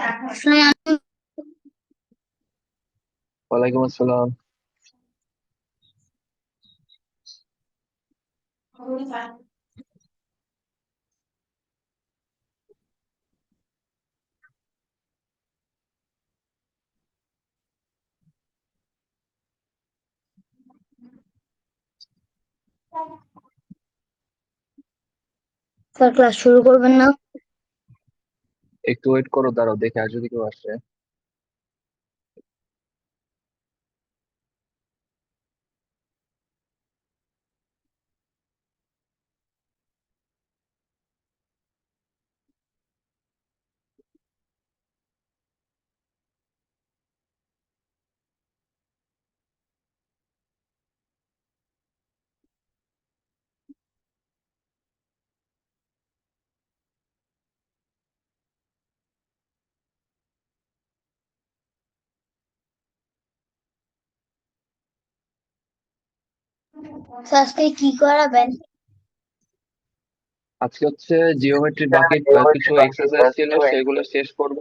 আসসালামু ওয়ালাইকুম আসসালাম। আলাইকুম। স্যার, ক্লাস শুরু করবেন না? একটু ওয়েট করো, দাঁড়াও দেখে আর যদি কেউ আসে। স্যার, আজকে কি করাবেন? আজকে হচ্ছে জিওমেট্রির বাকি কিছু এক্সারসাইজ ছিল, সেগুলো শেষ করব।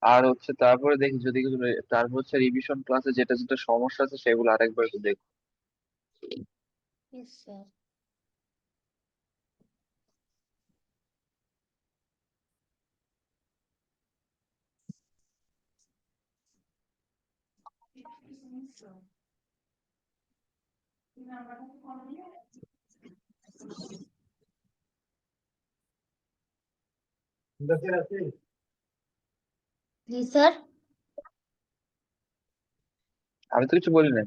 আর হচ্ছে তারপরে দেখি যদি কিছু তারপর হচ্ছে রিভিশন ক্লাসে যেটা যেটা সমস্যা আছে সেগুলো আরেকবার একটু দেখবো। Yes, sir. জি স্যার। আমি তো কিছু বলি না।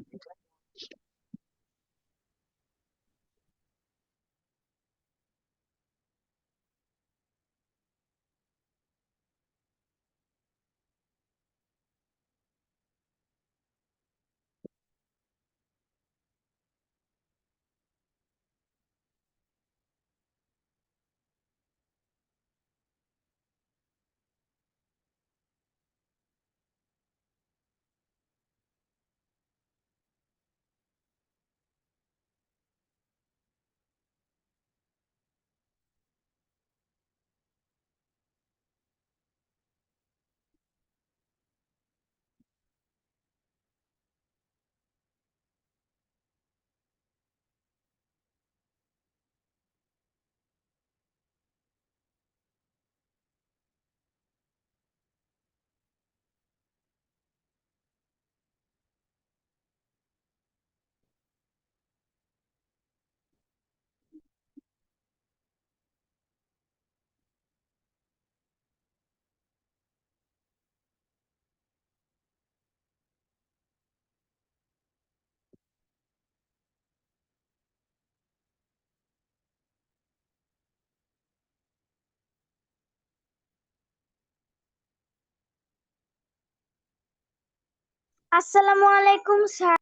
আসসালামু আলাইকুম স্যার।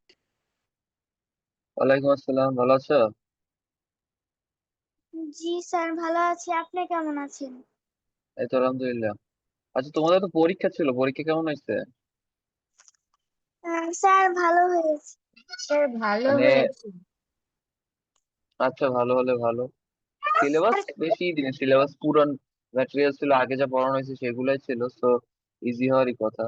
ওয়ালাইকুম আসসালাম, ভালো আছো? জি স্যার, ভালো আছি। আপনি কেমন আছেন? এই তো আলহামদুলিল্লাহ। আচ্ছা, তোমাদের তো পরীক্ষা ছিল, পরীক্ষা কেমন হয়েছে? স্যার, ভালো হয়েছে। স্যার, ভালো মানে হয়েছে। আচ্ছা, ভালো হলে ভালো। সিলেবাস বেশি দিনে, সিলেবাস পুরান ম্যাটেরিয়াল ছিল, আগে যা পড়ানো হয়েছে সেগুলাই ছিল, তো ইজি হওয়ারই কথা।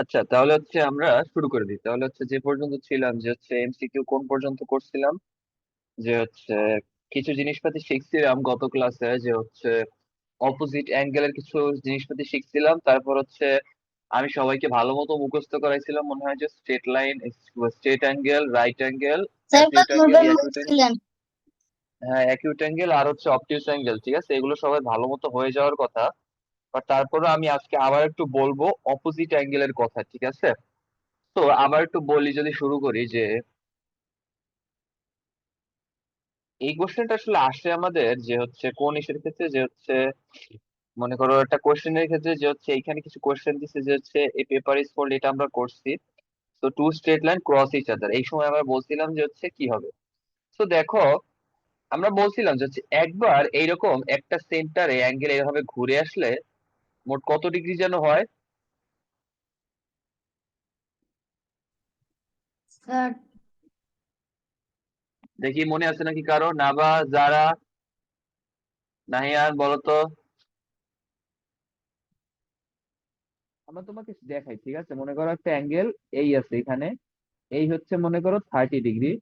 আচ্ছা, তাহলে হচ্ছে আমরা শুরু করে দিই। তাহলে হচ্ছে যে পর্যন্ত ছিলাম, যে হচ্ছে এমসিকিউ কোন পর্যন্ত করছিলাম, যে হচ্ছে কিছু জিনিসপাতি শিখছিলাম গত ক্লাসে, যে হচ্ছে অপোজিট অ্যাঙ্গেলের কিছু জিনিসপাতি শিখছিলাম। তারপর হচ্ছে আমি সবাইকে ভালো মতো মুখস্থ করাইছিলাম, মনে হয়, যে straight line, straight angle, right angle, sir, acute class angle, করবেন অ্যাকিউট অ্যাঙ্গেল। বলছিলেন। হ্যাঁ, অ্যাকিউট অ্যাঙ্গেল আর হচ্ছে অবটিউস অ্যাঙ্গেল, ঠিক আছে, এগুলো সবাই ভালো মতো হয়ে যাওয়ার কথা। বাট তারপরে আমি আজকে আবার একটু বলবো অপোজিট অ্যাঙ্গেলের কথা, ঠিক আছে? তো আবার একটু বলি, যদি শুরু করি যে এই কোশ্চেনটা আসলে আসে আমাদের যে হচ্ছে কোন ইসের ক্ষেত্রে, যে হচ্ছে মনে করো একটা কোশ্চেনের ক্ষেত্রে যে হচ্ছে এইখানে কিছু কোশ্চেন দিছে যে হচ্ছে এই পেপার ইজ ফোল্ড, এটা আমরা করছি। তো two straight line cross each other, এই সময় আমরা বলছিলাম যে হচ্ছে কি হবে। তো দেখো, আমরা বলছিলাম যে হচ্ছে একবার এইরকম একটা সেন্টারে অ্যাঙ্গেল এভাবে ঘুরে আসলে মোট কত ডিগ্রি যেন হয়? স্যার দেখি মনে আছে নাকি কারো? নাবা, যারা, নাহিয়ান, বলো তো। আমরা তোমাকে দেখাই, ঠিক আছে? মনে করো একটা অ্যাঙ্গেল এই আছে এখানে, এই হচ্ছে মনে করো 30 ডিগ্রি।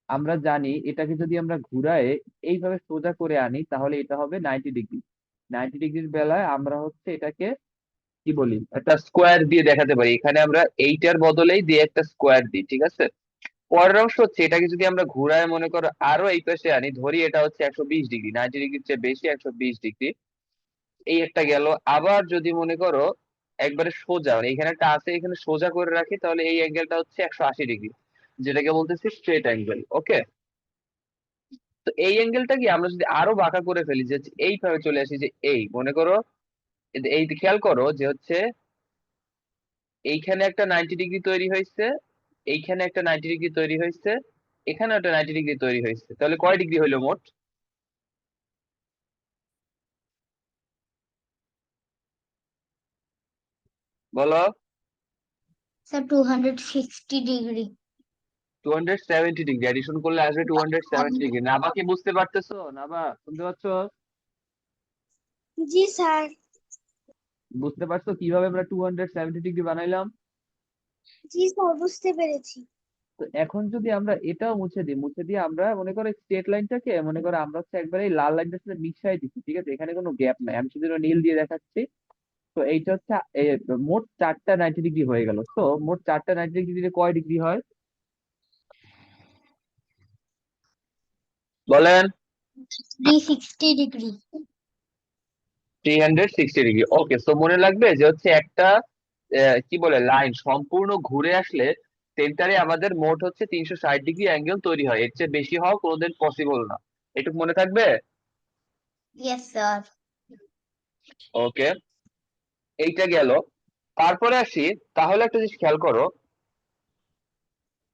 আমরা জানি এটাকে যদি আমরা ঘুরায় এইভাবে সোজা করে আনি তাহলে এটা হবে 90 ডিগ্রি। 90 ডিগ্রির বেলায় আমরা হচ্ছে এটাকে কি বলি, একটা স্কোয়ার দিয়ে দেখাতে পারি। এখানে আমরা এইটার বদলেই দিয়ে একটা স্কোয়ার দিই, ঠিক আছে? পরের অংশ হচ্ছে এটাকে যদি আমরা ঘুরায় মনে করো আরো এই পাশে আনি, ধরি এটা হচ্ছে 120 ডিগ্রি, 90 ডিগ্রির চেয়ে বেশি 120 ডিগ্রি। এই একটা গেল। আবার যদি মনে করো একবারে সোজা, মানে এখানে একটা আছে, এখানে সোজা করে রাখি, তাহলে এই অ্যাঙ্গেলটা হচ্ছে 180 ডিগ্রি, যেটাকে বলতেছি স্ট্রেট অ্যাঙ্গেল। ওকে, তো এই অ্যাঙ্গেলটা কি আমরা যদি আরো বাঁকা করে ফেলি, যে এইভাবে চলে আসি, যে এই মনে করো এই খেয়াল করো যে হচ্ছে এইখানে একটা 90 ডিগ্রি তৈরি হয়েছে, এইখানে একটা 90 ডিগ্রি তৈরি হয়েছে, এখানে একটা 90 ডিগ্রি তৈরি হয়েছে, তাহলে কয় ডিগ্রি হইলো মোট? বলো। 260 ডিগ্রি। 270 ডিগ্রি অ্যাডিশন করলে আসবে 270 ডিগ্রি। নাবা কি বুঝতে পারতেছো? নাবা শুনতে পাচ্ছ? জি স্যার। বুঝতে পারছো কিভাবে আমরা 270 ডিগ্রি বানাইলাম? জি স্যার, বুঝতে পেরেছি। তো এখন যদি আমরা এটাও মুছে দিই, মুছে দিয়ে আমরা মনে করো স্ট্রেট লাইনটাকে মনে করো আমরা হচ্ছে একবারে এই লাল লাইনটার সাথে মিশাই দিচ্ছি, ঠিক আছে? এখানে কোনো গ্যাপ নাই, আমি শুধু নীল দিয়ে দেখাচ্ছি। তো এইটা হচ্ছে মোট 4টা 90 ডিগ্রি হয়ে গেল। তো মোট 4টা 90 ডিগ্রি দিলে কয় ডিগ্রি হয় বলেন? 360 ডিগ্রি। 360 ডিগ্রি। ওকে, তো মনে রাখবে যে হচ্ছে একটা কি বলে লাইন সম্পূর্ণ ঘুরে আসলে সেন্টারে আমাদের মোট হচ্ছে 360 ডিগ্রি অ্যাঙ্গেল তৈরি হয়, এর চেয়ে বেশি হওয়া কোনোদিন পসিবল না। এটুকু মনে থাকবে? Yes sir. ওকে, এইটা গেল। তারপরে আসি, তাহলে একটা জিনিস খেয়াল করো,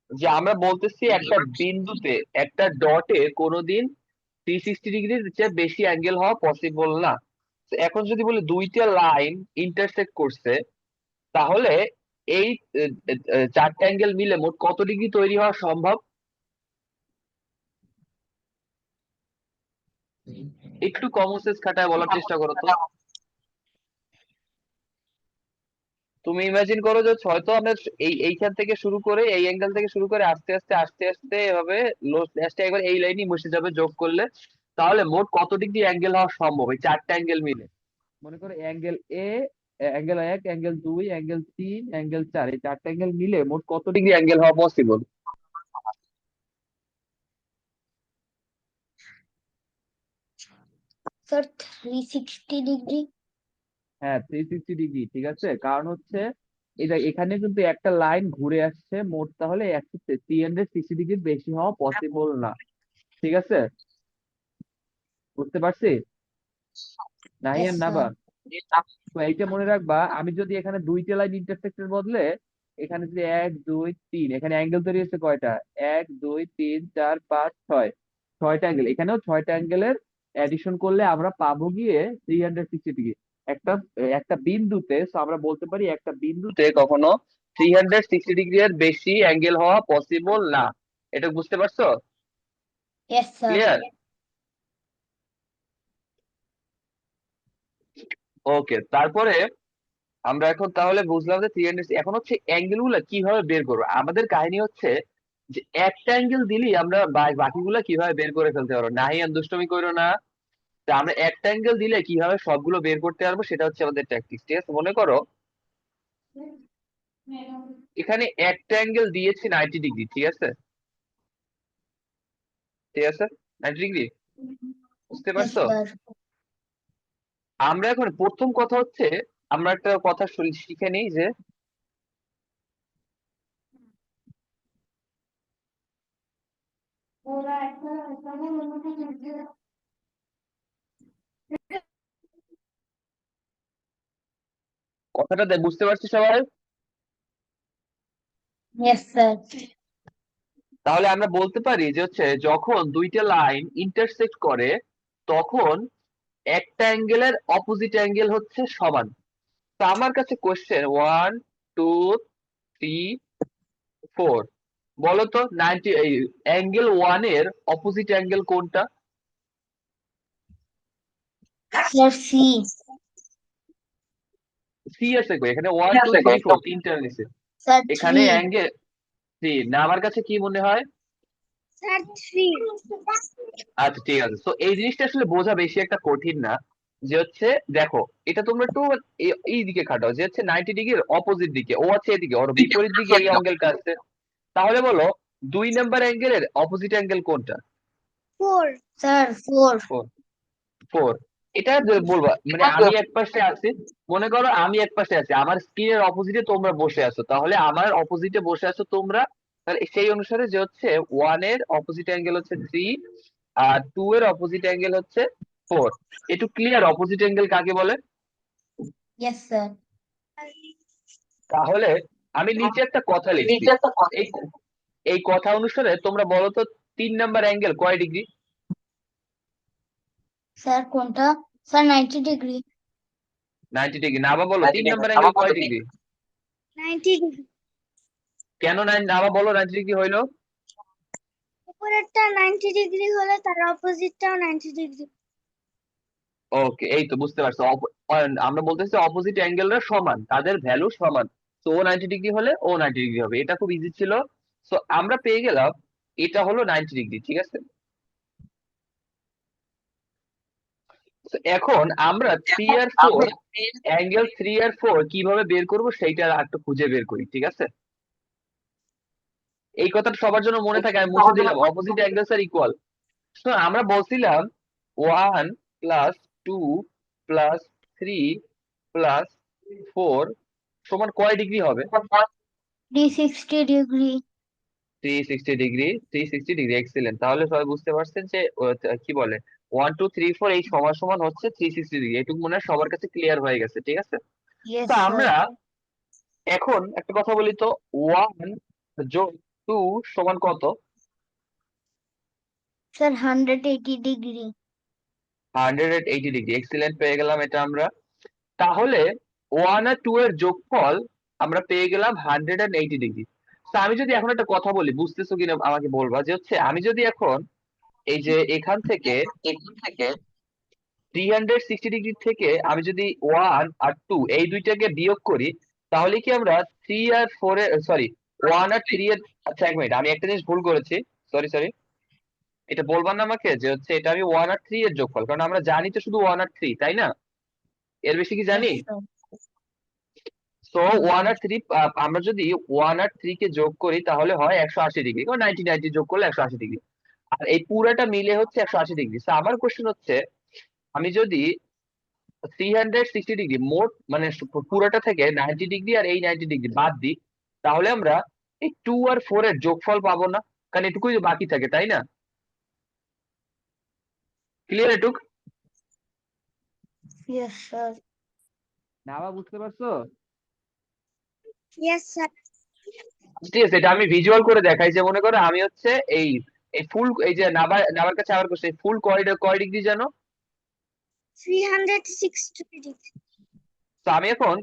যে আমরা বলতেছি একটা বিন্দুতে, একটা ডটে কোনোদিন 360 ডিগ্রির চেয়ে বেশি অ্যাঙ্গেল হওয়া পসিবল না। তো এখন যদি বলি দুইটা লাইন ইন্টারসেক্ট করছে, তাহলে এই 4টা অ্যাঙ্গেল মিলে মোট কত ডিগ্রি তৈরি হওয়া সম্ভব? একটু কমন সেন্স খাটায় বলার চেষ্টা করো তো। তুমি ইমাজিন করো যে হয়তো আমরা এইখান থেকে শুরু করে, এই অ্যাঙ্গেল থেকে শুরু করে আস্তে আস্তে আস্তে আস্তে এভাবে লাস্টে একবার এই লাইনই বসে যাবে যোগ করলে, তাহলে মোট কত ডিগ্রি অ্যাঙ্গেল হওয়া সম্ভব এই 4টা অ্যাঙ্গেল মিলে? মনে করো অ্যাঙ্গেল এ, অ্যাঙ্গেল 1, অ্যাঙ্গেল 2, অ্যাঙ্গেল 3, অ্যাঙ্গেল 4, এই 4টা অ্যাঙ্গেল মিলে মোট কত ডিগ্রি অ্যাঙ্গেল হওয়া পসিবল? Sir 360 degree. হ্যাঁ, 360 ডিগ্রি, ঠিক আছে। কারণ হচ্ছে এটা এখানে কিন্তু একটা লাইন ঘুরে আসছে মোট, তাহলে 360 ডিগ্রির বেশি হওয়া পসিবল না, ঠিক আছে? বুঝতে পারছি ইয়েস নাহিয়ান, নাবা? স্যার। তো এইটা মনে রাখবা, আমি যদি এখানে দুইটা লাইন ইন্টারসেক্টের বদলে এখানে যদি 1 2 3, এখানে অ্যাঙ্গেল তৈরি হচ্ছে কয়টা? 1 2 3 4 5 6, 6টা অ্যাঙ্গেল, এখানেও 6টা অ্যাঙ্গেলের অ্যাডিশন করলে আমরা পাবো গিয়ে 360 ডিগ্রি। একটা একটা বিন্দুতে, তো আমরা বলতে পারি একটা বিন্দুতে কখনো 360 ডিগ্রি এর বেশি অ্যাঙ্গেল হওয়া পসিবল না। এটা বুঝতে পারছো? Yes sir. ক্লিয়ার? ওকে, তারপরে আমরা এখন তাহলে বুঝলাম যে 360, এখন হচ্ছে অ্যাঙ্গেল গুলা কিভাবে বের করবো। আমাদের কাহিনী হচ্ছে যে একটা অ্যাঙ্গেল দিলেই আমরা বাকিগুলা কিভাবে বের করে ফেলতে পারবো। নাহি আর দুষ্টমি করো না। তা আমরা একটা অ্যাঙ্গেল দিলে কিভাবে সবগুলো বের করতে পারবো সেটা হচ্ছে আমাদের ট্যাকটিক্স, ঠিক আছে? মনে করো এখানে একটা অ্যাঙ্গেল দিয়েছি 90 ডিগ্রি, ঠিক আছে? ঠিক আছে, 90 ডিগ্রি, বুঝতে ইয়েস পারছো? স্যার। আমরা এখন প্রথম কথা হচ্ছে আমরা একটা কথা শিখে নিই যে কথাটা বুঝতে পারছি সবাই? Yes, sir. তাহলে আমরা বলতে পারি যে হচ্ছে যখন দুইটা লাইন ইন্টারসেক্ট করে তখন একটা অ্যাঙ্গেলের অপোজিট অ্যাঙ্গেল হচ্ছে সমান। তো আমার কাছে কোশ্চেন 1 2 3 4, বলো তো 90 এই অ্যাঙ্গেল 1 এর অপোজিট অ্যাঙ্গেল কোনটা? Sir, C. সি আছে কই? এখানে 1 2 3 4 তিনটা নিছে, Sir, এখানে 3. অ্যাঙ্গেল 3 না। আমার কাছে কি মনে হয়? স্যার 3। আচ্ছা ঠিক আছে, তো এই জিনিসটা আসলে বোঝা বেশি একটা কঠিন না। যে হচ্ছে দেখো এটা তোমরা একটু এই দিকে খাটাও যে হচ্ছে 90 ডিগ্রির অপোজিট দিকে, ও আছে এদিকে, ওর বিপরীত দিকে এই অ্যাঙ্গেলটা আছে। তাহলে বলো 2 নাম্বার অ্যাঙ্গেলের অপোজিট অ্যাঙ্গেল কোনটা? 4। Sir, 4. 4। এটা বলবা মানে আমি এক পাশে আছি, মনে করো আমি এক পাশে আছি, আমার স্ক্রিনের অপোজিটে তোমরা বসে আছো, তাহলে আমার অপোজিটে বসে আছো তোমরা, তাহলে সেই অনুসারে যে হচ্ছে 1 এর অপোজিট অ্যাঙ্গেল হচ্ছে 3 আর 2 এর অপোজিট অ্যাঙ্গেল হচ্ছে 4। একটু ক্লিয়ার অপোজিট অ্যাঙ্গেল কাকে বলে? Yes, sir. তাহলে আমি নিচে একটা কথা লিখছি, এই এই কথা অনুসারে তোমরা বলো তো 3 নাম্বার অ্যাঙ্গেল কয় ডিগ্রি? Sir, কোনটা? Sir, 90 degree. 90 ডিগ্রি। না আবার বলো 3 নাম্বার অ্যাঙ্গেল কয় ডিগ্রি? 90 ডিগ্রি। কেন না আবার বলো 90 ডিগ্রি হইলো? উপরেরটা 90 ডিগ্রি হলে তার অপোজিটটাও 90 ডিগ্রি। ওকে, এই তো বুঝতে পারছো। আমরা বলতেছি অপোজিট অ্যাঙ্গেলরা সমান, তাদের ভ্যালু সমান। তো ও 90 ডিগ্রি হলে ও 90 ডিগ্রি হবে, এটা খুব ইজি ছিল। তো আমরা পেয়ে গেলাম এটা হলো 90 ডিগ্রি, ঠিক আছে। তো এখন আমরা 3 আর 4, অ্যাঙ্গেল 3 আর 4 কিভাবে বের করব সেইটা একটু খুঁজে বের করি, ঠিক আছে। এই কথাটা সবার জন্য মনে থাকে, আমি মুছে দিলাম অপোজিট অ্যাঙ্গেলস আর ইকুয়াল। তো আমরা বলছিলাম 1 প্লাস 2 প্লাস 3 প্লাস 4 সমান কয় ডিগ্রি হবে? 360 degree. 360 ডিগ্রি। 360 degree, excellent. তাহলে সবাই বুঝতে পারছেন যে কি বলে 1 2 3 4 এই সমান সমান হচ্ছে 360 ডিগ্রি। এটুকু মনে হয় সবার কাছে ক্লিয়ার হয়ে গেছে, ঠিক আছে। Yes, তো sir. আমরা এখন একটা কথা বলি তো, 1 যোগ 2 সমান কত? Sir, 180 degree. 180 ডিগ্রি, এক্সিলেন্ট, পেয়ে গেলাম এটা আমরা। তাহলে 1 আর 2 এর যোগফল আমরা পেয়ে গেলাম 180 ডিগ্রি। তো আমি যদি এখন একটা কথা বলি, বুঝতেছো কিনা আমাকে বলবা, যে হচ্ছে আমি যদি এখন এই যে এখান থেকে 360 ডিগ্রি থেকে আমি যদি 1 আর 2 এই দুইটাকে বিয়োগ করি, তাহলে কি আমরা 3 আর 4 এর সরি 1 আর 3 এর, আচ্ছা এক মিনিট, আমি একটা জিনিস ভুল করেছি। সরি সরি, এটা বলবার না আমাকে যে হচ্ছে এটা আমি 1 আর 3 এর যোগফল, কারণ আমরা জানি তো শুধু 1 আর 3, তাই না? এর বেশি কি জানি? Yes, sir. সো 1 আর 3, আমরা যদি 1 আর 3 কে যোগ করি তাহলে হয় 180 ডিগ্রি, কারণ 90 যোগ করলে 180 ডিগ্রি, আর এই পুরাটা মিলে হচ্ছে 180 ডিগ্রি। তো আমার কোশ্চেন হচ্ছে আমি যদি 360 ডিগ্রি মোট মানে পুরোটা থেকে 90 ডিগ্রি আর এই 90 ডিগ্রি বাদ দিই, তাহলে আমরা এই 2 আর 4 এর যোগফল পাবো না, কারণ এটুকুই বাকি থাকে, তাই না? ক্লিয়ার এটুক? Yes, sir. না আবার বুঝতে পারছো? Yes sir. ঠিক আছে, এটা আমি ভিজুয়াল করে দেখাই, যে মনে করো আমি হচ্ছে এই এই ফুল এই যে নাবার কাছে আবার কোশ্চেন, ফুল করিডোর কয় ডিগ্রি জানো? 360 ডিগ্রি। তো আমি এখন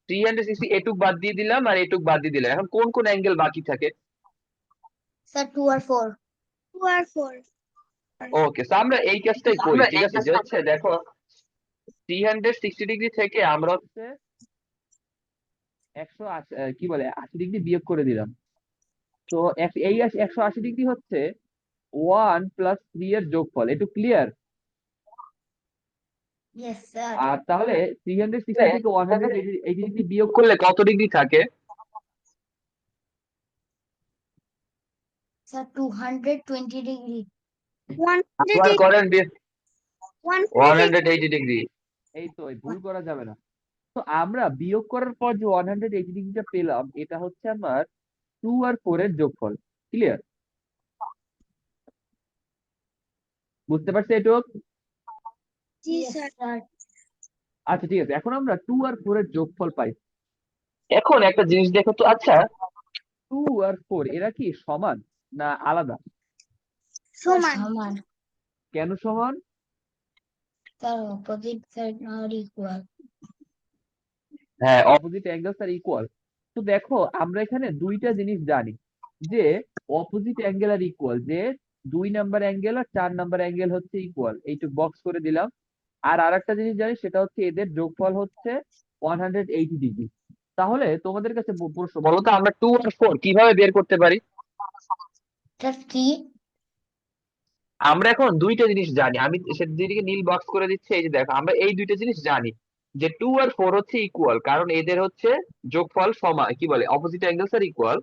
360 এটুক বাদ দিয়ে দিলাম আর এটুক বাদ দিয়ে দিলাম, এখন কোন কোন অ্যাঙ্গেল বাকি থাকে? Sir, 2 or 4. 2 আর 4। ওকে, তো আমরা এই কাজটাই করি, ঠিক আছে। যে হচ্ছে দেখো 360 ডিগ্রি থেকে আমরা হচ্ছে 180 কি বলে 80 ডিগ্রি বিয়োগ করে দিলাম। তো এই 180 ডিগ্রি হচ্ছে 1 প্লাস 3 এর যোগফল, একটু ক্লিয়ার? Yes, sir. আর তাহলে 360 থেকে 180 ডিগ্রি বিয়োগ করলে কত ডিগ্রি থাকে? Sir, 220 degree. 180 আবার করেন 180 180 ডিগ্রি, এই তো এই ভুল করা যাবে না। তো আমরা বিয়োগ করার পর যে 180 ডিগ্রিটা পেলাম, এটা হচ্ছে আমার 2 আর 4 এর যোগফল। ক্লিয়ার? বুঝতে পারছি এটুক? জি Yes, স্যার। sir. আচ্ছা ঠিক আছে, এখন আমরা 2 আর 4 এর যোগফল পাই। এখন একটা জিনিস দেখো তো, আচ্ছা 2 আর 4 এরা কি সমান না আলাদা? সমান। Saman. কেন সমান? Sir, opposite side are equal. হ্যাঁ অপোজিট অ্যাঙ্গেলস আর ইকুয়াল। তো দেখো আমরা এখানে দুইটা জিনিস জানি, যে অপোজিট অ্যাঙ্গেল আর ইকুয়াল, যে 2 নাম্বার অ্যাঙ্গেল আর 4 নাম্বার অ্যাঙ্গেল হচ্ছে ইকুয়াল, এইটুক বক্স করে দিলাম। আর আরেকটা জিনিস জানি, সেটা হচ্ছে এদের যোগফল হচ্ছে 180 ডিগ্রি। তাহলে তোমাদের কাছে প্রশ্ন, বলো তো আমরা 2 আর 4 কিভাবে বের করতে পারি? Sir, 3. আমরা এখন দুইটা জিনিস জানি, আমি সেদিকে নীল বক্স করে দিচ্ছি। এই যে দেখো, আমরা এই দুইটা জিনিস জানি যে 2 আর 4 হচ্ছে ইকুয়াল, কারণ এদের হচ্ছে যোগফল সমান, কি বলে, অপোজিট অ্যাঙ্গেলস আর ইকুয়াল।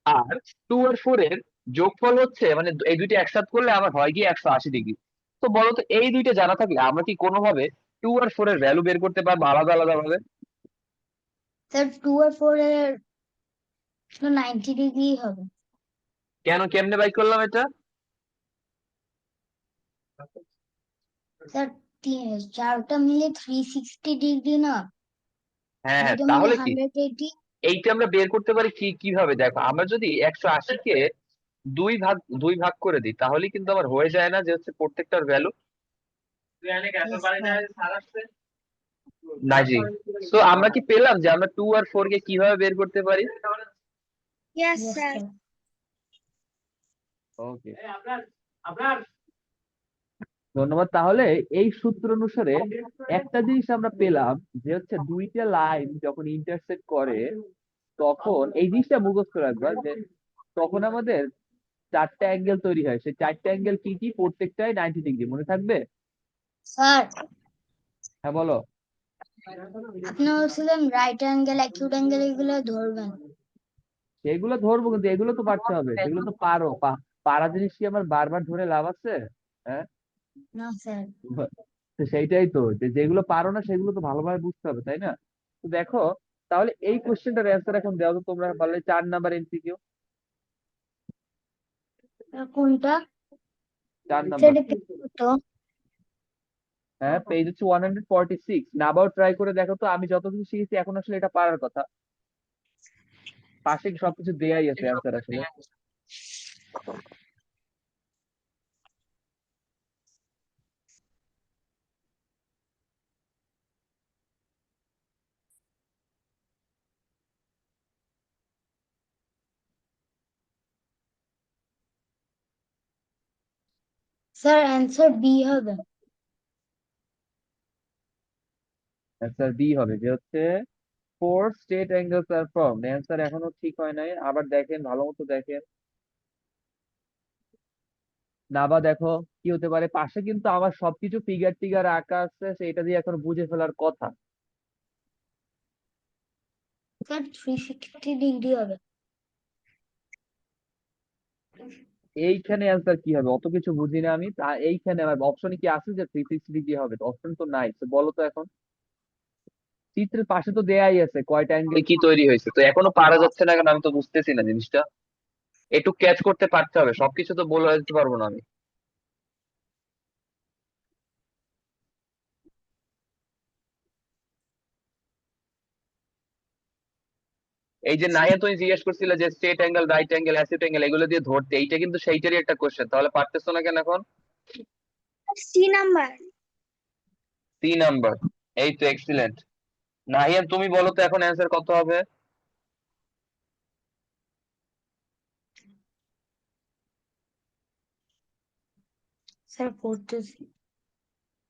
আর 2 আর 4 এর যোগফল হচ্ছে, মানে এই দুইটা একসাথে করলে আমার হয় গিয়ে 180 ডিগ্রি। তো বলো তো এই দুইটা জানা থাকলে আমরা কি কোনোভাবে 2 আর 4 এর ভ্যালু বের করতে পারবো আলাদা আলাদা ভাবে? Sir, 2 আর 4 এর 90 ডিগ্রি হবে। কেমনে বাই করলাম এটা? স্যার, চারটা মিলে 360 ডিগ্রি না? হ্যাঁ হ্যাঁ, দুটো মিলে তাহলে কি 180। এইটা আমরা বের করতে পারি কিভাবে? দেখো, আমরা যদি 180 কে দুই ভাগ করে দিই, তাহলে কিন্তু আমার হয়ে যায় না যে হচ্ছে প্রত্যেকটার ভ্যালু Yes, sir. না জি। তো আমরা কি পেলাম যে আমরা 2 আর 4 কে কিভাবে বের করতে পারি? Yes Yes, sir. sir. ওকে, ধন্যবাদ। তাহলে এই সূত্র অনুসারে একটা জিনিস আমরা পেলাম, যে হচ্ছে দুইটা লাইন যখন ইন্টারসেক্ট করে, তখন এই জিনিসটা মুখস্থ রাখবা, যে তখন আমাদের চারটা অ্যাঙ্গেল তৈরি হয়। সেই চারটা অ্যাঙ্গেল কি কি? প্রত্যেকটাই 90 ডিগ্রি, মনে থাকবে? স্যার, হ্যাঁ বলো। আপনি বলছিলেন রাইট অ্যাঙ্গেল, অ্যাকিউট অ্যাঙ্গেল এগুলো ধরবেন। সেগুলো ধরবো, কিন্তু এগুলো তো পারতে হবে, যেগুলো তো পারো। পারা জিনিস কি আমার বারবার ধরে লাভ আছে? হ্যাঁ, না স্যার। তো সেইটাই তো, যে যেগুলো পারো না সেগুলো তো ভালোভাবে বুঝতে হবে, তাই না? তো দেখো, তাহলে এই কোশ্চেনটার অ্যান্সার এখন দেওয়া তো তোমরা পারলে 4 নাম্বার এমসিকিউ। কোনটা? 4 নাম্বার। সেটা তো হ্যাঁ, পেজ হচ্ছে 146। নাবাও ট্রাই করে দেখো তো, আমি যত কিছু শিখেছি এখন আসলে এটা পারার কথা। পাশে সবকিছু দেয়াই আছে অ্যান্সার আসলে। স্যার অ্যান্সার বি হবে। অ্যান্সার বি হবে, যে হচ্ছে 4 state angles are formed. Answer এখনো ঠিক হয় নাই, আবার দেখেন, ভালো মতো দেখেন। না বা দেখো কি হতে পারে, পাশে কিন্তু আমার সবকিছু ফিগার টিগার আঁকা আছে, সেটা দিয়ে এখন বুঝে ফেলার কথা। স্যার 360 ডিগ্রি হবে। এইখানে অ্যান্সার কি হবে অত কিছু বুঝি না আমি। এইখানে আমার অপশনে কি আছে যে 360 ডিগ্রি হবে? অপশন তো নাই, তো বলো তো এখন। চিত্রের পাশে তো দেয়াই আছে কয়টা অ্যাঙ্গেল কি তৈরি হয়েছে, তো এখনো পারা যাচ্ছে না কেন? আমি তো বুঝতেছি না জিনিসটা। একটু ক্যাচ করতে পারতে হবে, সবকিছু তো বলে দিতে পারবো না আমি। এই যে নাইয়া তুমি জিজ্ঞেস করছিলে যে straight angle, right angle, acid angle এগুলো দিয়ে ধরতে, এইটা কিন্তু সেইটারই একটা কোশ্চেন। তাহলে পারতেছো না কেন এখন? C number. 3 নাম্বার। এই তো এক্সিলেন্ট। নাহিয়ান তুমি বলো তো এখন অ্যান্সার কত হবে? স্যার করতেছি।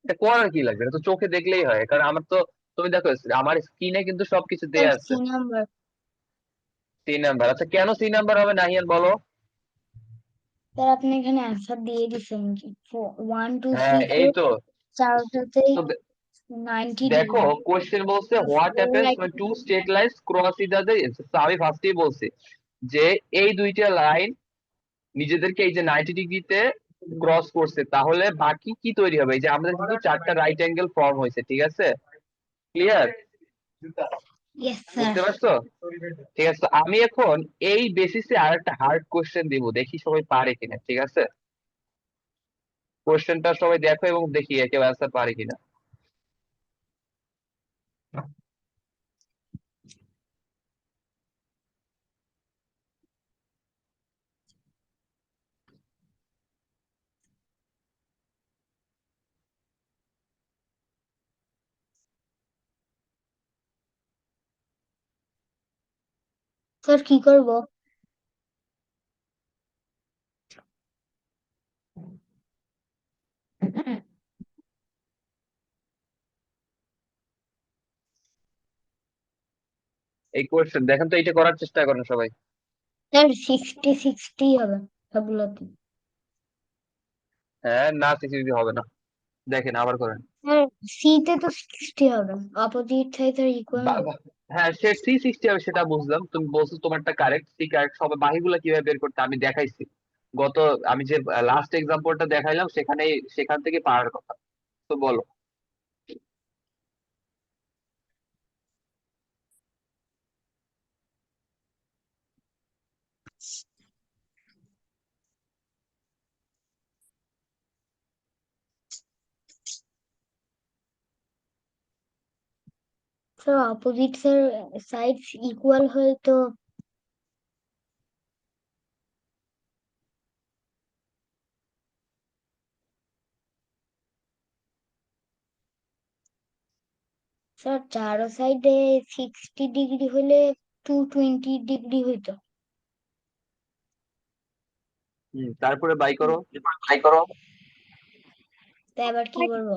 এটা করার কি লাগবে? এটা তো চোখে দেখলেই হয়, কারণ আমার তো, তুমি দেখো আমার স্ক্রিনে কিন্তু সবকিছু স্যার দেয়া আছে। C number. 3 নাম্বার। আচ্ছা কেন 3 নাম্বার হবে নাহিয়ান বলো? স্যার আপনি এখানে অ্যান্সার দিয়ে দিচ্ছেন কি 1 2 হ্যাঁ 3 এই 4 তো। চারটাতেই তো 90 দেখো ডিগ্রি। কোশ্চেন বলছে what happens when two straight lines cross each other. আমি ফার্স্টেই বলছি যে এই দুইটা লাইন নিজেদেরকে এই যে 90 ডিগ্রিতে ক্রস করছে, তাহলে বাকি কি তৈরি হবে? এই যে আমাদের কিন্তু চারটা রাইট অ্যাঙ্গেল ফর্ম হয়েছে, ঠিক আছে? ক্লিয়ার? Yes, বুঝতে sir. পারছো? ঠিক আছে, তো আমি এখন এই বেসিসে আর একটা হার্ড কোশ্চেন দিব, দেখি সবাই পারে কিনা, ঠিক আছে? কোশ্চেনটা সবাই দেখো এবং দেখি কেউ অ্যান্সার পারে কিনা। স্যার কি করব? এই কোশ্চেন দেখেন তো, এটা করার চেষ্টা করেন সবাই। স্যার 60 হবে সবগুলোতে। হ্যাঁ, না সিসিটিভি হবে না, দেখেন আবার করেন। স্যার সি তে তো 60 হবে, অপোজিট সাইড আর ইকুয়াল না। হ্যাঁ, সে 360 হবে সেটা বুঝলাম, তুমি বলছো তোমারটা কারেক্ট, সি কারেক্ট। সবাই বাকিগুলো কিভাবে বের করতে আমি দেখাইছি গত, আমি যে লাস্ট এক্সাম্পলটা দেখাইলাম সেখান থেকে পারার কথা। তো বলো। স্যার অপোজিট সাইডস ইকুয়াল হয় তো স্যার চারো সাইডে 60 ডিগ্রি হলে 220 ডিগ্রি হইতো। তারপরে বাই করো। তাই আবার কি করবো?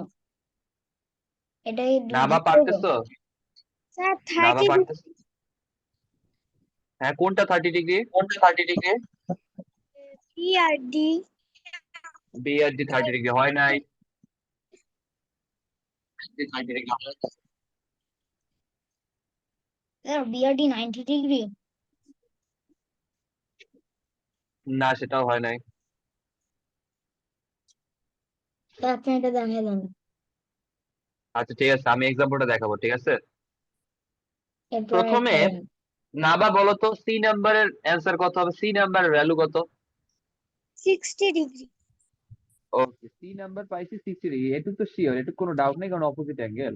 এটাই না দুই বা ভাগ করবো? পারতেছো? স্যার না বা 30 পারতেছো? হ্যাঁ, কোনটা 30 ডিগ্রি? বি আর ডি। বি আর ডি 30 ডিগ্রি হয় নাই। Sir BRD 90 degree. না, সেটাও হয় নাই। স্যার আপনি এটা দেখাই দেন। আচ্ছা ঠিক আছে, আমি এক্সাম্পলটা দেখাবো, ঠিক আছে? এরপর প্রথমে একটা না বা বলো তো, সি নাম্বারের অ্যান্সার কত হবে? সি নাম্বারের ভ্যালু কত? 60 ডিগ্রি। ওকে, সি নাম্বার পাইছি 60 ডিগ্রি, এটুকু তো শিওর, এটুকু কোনো ডাউট নেই, কারণ অপোজিট অ্যাঙ্গেল।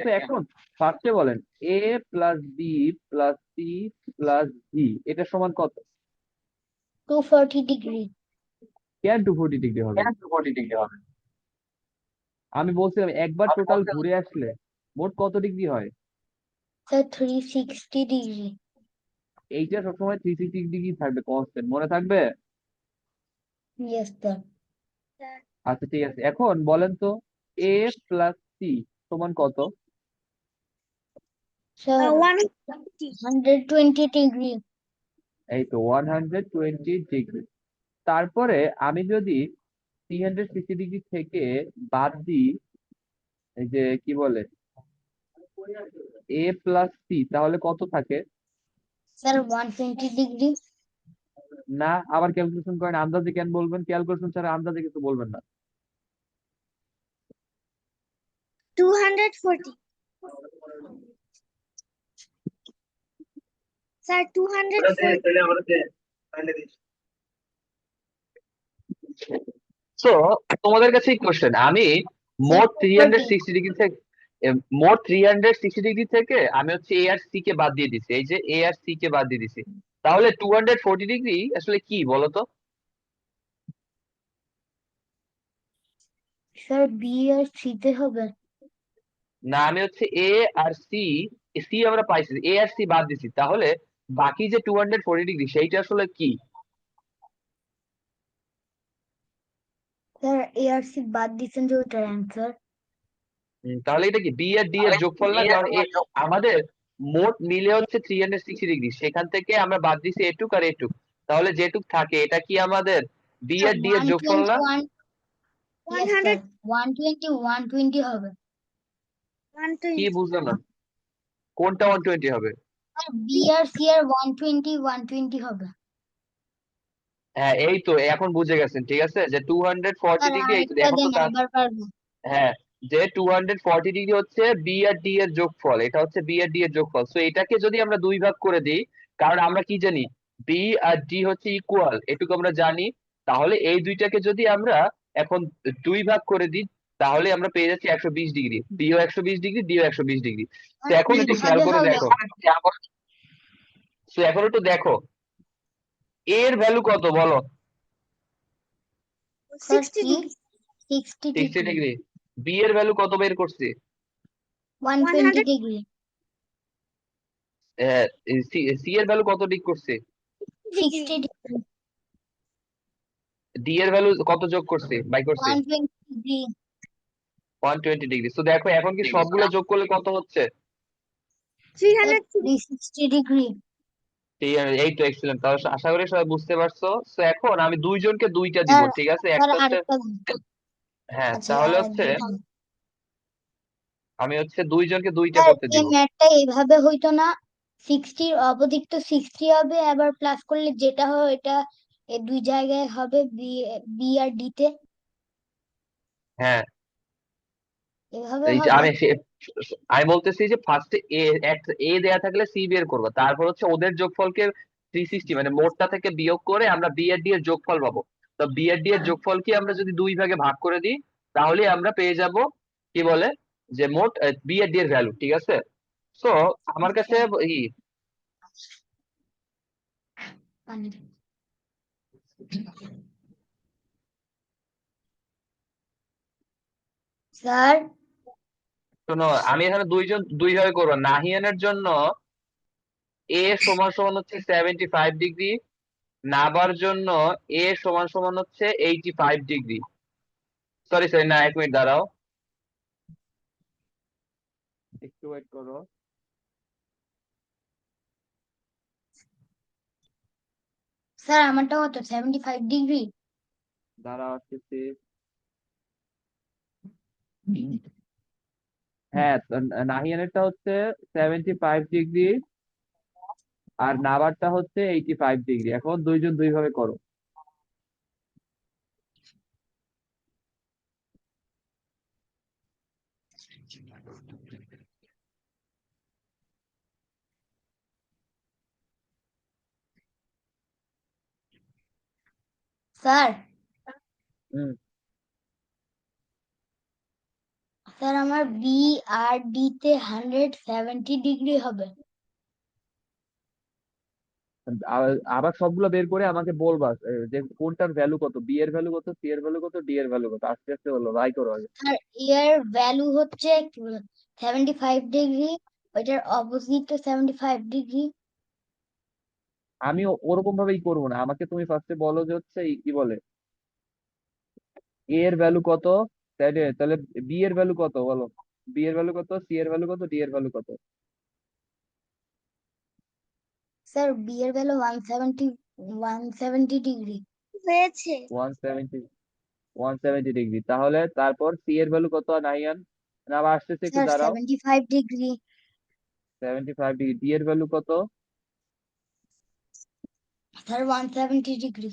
তো এখন ফার্স্টে বলেন A plus B plus C plus D এটা সমান কত? 240 ডিগ্রি। কেন 240 ডিগ্রি হবে? আমি বলছিলাম একবার টোটাল ঘুরে আসলে মোট কত ডিগ্রি হয়? Sir 360 degree. এইটা সবসময় 360 ডিগ্রি থাকবে, কনস্ট্যান্ট, মনে থাকবে? Yes sir. স্যার আচ্ছা ঠিক আছে, এখন বলেন তো এ প্লাস সি সমান কত? স্যার 120। 120 ডিগ্রি। এই তো 120 ডিগ্রি। তারপরে আমি যদি 360 ডিগ্রি থেকে বাদ দিই, এই যে কি বলে এ প্লাস সি, তাহলে কত থাকে? Sir 120 degree. না, আবার ক্যালকুলেশন করেন, আন্দাজে কেন বলবেন? ক্যালকুলেশন ছাড়া আন্দাজে কিছু বলবেন না। 240। স্যার 240। সো তোমাদের কাছে কোশ্চেন, আমি স্যার মোট 240। 360 ডিগ্রি থেকে মোট 360 ডিগ্রি থেকে আমি হচ্ছে এ আর সি কে বাদ দিয়ে দিছি, এই যে এ আর সি কে বাদ দিয়ে দিছি, তাহলে 240 ডিগ্রি আসলে কি বলো তো? স্যার বি আর সি তে হবে। না, আমি হচ্ছে এ আর সি, সি আমরা পাইছি, এ আর সি বাদ দিছি, তাহলে বাকি যে 240 ডিগ্রি সেইটা আসলে কি? স্যার এ আর সি বাদ দিচ্ছেন যে ওটার অ্যান্সার। তাহলে এটা কি বি আর ডি এর যোগফল না? কারণ আমাদের মোট মিলে হচ্ছে 360 ডিগ্রি, সেখান থেকে আমরা বাদ দিছি এটুক আর এটুক, তাহলে যেটুক থাকে এটা কি আমাদের বি আর ডি এর যোগফল না? 121। ইয়েস স্যার 120 120 হবে। কি 120। বুঝলাম না, কোনটা 120 হবে? আর বি আর সি আর 120 120 হবে। হ্যাঁ এই তো এখন বুঝে গেছেন, ঠিক আছে, যে 240 স্যার ডিগ্রি, এই তো আরেকটা এখন তো দেন, আবার পারবো। হ্যাঁ, যে 240 ডিগ্রি হচ্ছে বি আর ডি এর যোগফল, এটা হচ্ছে বি আর ডি এর যোগফল। সো এটাকে যদি আমরা দুই ভাগ করে দিই, কারণ আমরা কি জানি, বি আর ডি হচ্ছে ইকুয়াল, এটুকু আমরা জানি। তাহলে এই দুইটাকে যদি আমরা এখন দুই ভাগ করে দিই, তাহলে আমরা পেয়ে যাচ্ছি 120 degree, BO 120 degree, DO 120 degree. তো এখন একটু খেয়াল কিভাবে করে হবে? দেখো, তো এখন একটু দেখো এর ভ্যালু কত বলো। Sir 60 degree 60 60 degree, degree. B এর ভ্যালু কত বের করছি? 120 ডিগ্রি, সি এর ভ্যালু কত ডিগ্রি করছি? 60 ডিগ্রি, ডি এর ভ্যালু কত যোগ করছি, বাই করছি? 120 ডিগ্রি, 120 ডিগ্রি। তো দেখো এখন কি সবগুলো যোগ করলে কত হচ্ছে? Sir 360 360 degree. ঠিক আছে, এই তো এক্সিলেন্ট। তাহলে আশা করি সবাই বুঝতে পারছো। তো এখন আমি দুইজনকে দুইটা দিব, স্যার ঠিক আছে, স্যার একটা হচ্ছে, আরেকটা দেন। হ্যাঁ আচ্ছা তাহলে হচ্ছে দেন। আমি হচ্ছে দুইজনকে দুইটা স্যার করতে এই দিব। ম্যাথটা এইভাবে হইতো না, 60 অপোজিট তো 60 হবে, আবার প্লাস করলে যেটা হয় এটা এই দুই জায়গায় হবে, বি বি আর ডি তে, হ্যাঁ, এভাবে এই যে হবে। আমি বলতেছি যে ফার্স্টে এ দেয়া থাকলে সি বের করবো, তারপর হচ্ছে ওদের যোগফলকে 360 মানে মোটটা থেকে বিয়োগ করে আমরা বি আর ডি এর যোগফল পাবো। তো বি আর ডি এর যোগফলকে আমরা যদি দুই ভাগে ভাগ করে দিই, তাহলে আমরা পেয়ে যাব কি বলে, যে মোট বি আর ডি এর ভ্যালু, ঠিক আছে। সো আমার কাছে ই মানে স্যার শোনো, আমি এখানে দুইজন দুই ভাবে করবো। নাহিয়ানের জন্য এ সমান সমান হচ্ছে 75 ডিগ্রি, নাবার জন্য এ সমান সমান হচ্ছে 85 ডিগ্রি। সরি সরি, না এক মিনিট দাঁড়াও, একটু ওয়েট করো। স্যার আমারটা কত, 75 ডিগ্রি? দাঁড়াও আসতেছি। হ্যাঁ, তো নাহিয়ানেরটা হচ্ছে 75 ডিগ্রি, আর নাবারটা হচ্ছে 85 ডিগ্রি। এখন দুইজন দুই ভাবে করো। স্যার হুম। স্যার আমার বি আর ডি তে 170 ডিগ্রি হবে। আবার সবগুলো বের করে আমাকে বলবা যে কোনটার ভ্যালু কত, বি এর ভ্যালু কত, সি এর ভ্যালু কত, ডি এর ভ্যালু কত। আস্তে আস্তে বললো, বাই করো আগে। স্যার এর ভ্যালু হচ্ছে 75 ডিগ্রি, ওইটার অপোজিট তো 75 ডিগ্রি। আমি ওরকম ভাবেই করবো না, আমাকে তুমি ফার্স্টে বলো যে হচ্ছে কি বলে এ এর ভ্যালু কত, তাহলে তাহলে বি এর ভ্যালু কত বলো, বি এর ভ্যালু কত, সি এর ভ্যালু কত, ডি এর ভ্যালু কত। স্যার বি এর ভ্যালু 170 ডিগ্রি। হয়েছে 170, 170 ডিগ্রি। তাহলে তারপর সি এর ভ্যালু কত নাহিয়ান? না আবার আসতেছে, একটু স্যার দাঁড়াও। 75 ডিগ্রি। 75 ডিগ্রি। ডি এর ভ্যালু কত? Sir 170 degree.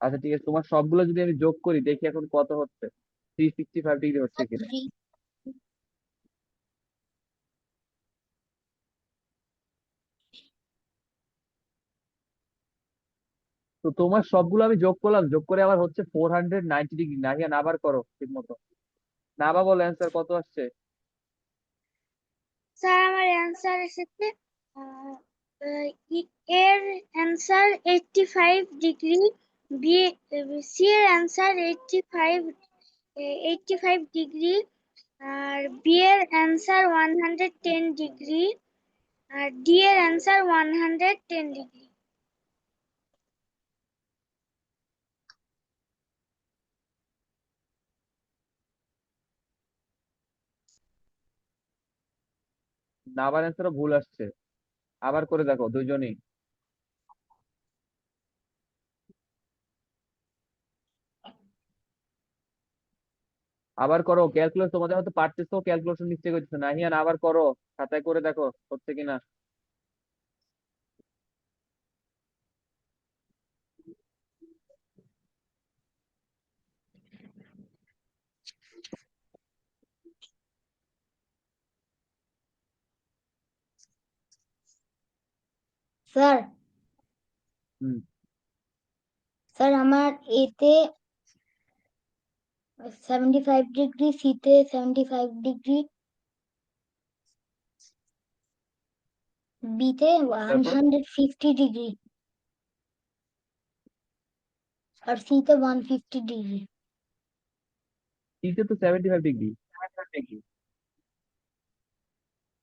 আচ্ছা ঠিক আছে, তোমার সবগুলো যদি আমি যোগ করি দেখি এখন কত হচ্ছে, 365 ডিগ্রি হচ্ছে কিনা। 3। তো তোমার সবগুলো আমি যোগ করলাম, যোগ করে আবার হচ্ছে 490 ডিগ্রি। নাহিয়ান আবার করো ঠিক মতো। না বা বলো অ্যান্সার কত আসছে। স্যার আমার অ্যান্সার এসেছে আহ, আহ, এর অ্যান্সার 85 ডিগ্রি, বি সি এর অ্যান্সার 85 ডিগ্রি, আর বি এর অ্যান্সার 110 ডিগ্রি, আর ডি এর অ্যান্সার 110 ডিগ্রি। নাবার অ্যান্সারও ভুল আসছে। আবার করে দেখো দুইজনই। আবার করো ক্যালকুলেশন, তোমাদের হয়তো পারতেছো, ক্যালকুলেশন নিশ্চয়ই করতেছো। নাহিয়ান আবার করো, খাতায় করে দেখো হচ্ছে কিনা। স্যার হুম স্যার আমার এতে 75 ডিগ্রি, সিতে 75 ডিগ্রি, বিতে তারপর 150 ডিগ্রি আর সিতে 150 ডিগ্রি। সিতে তো 75 ডিগ্রি।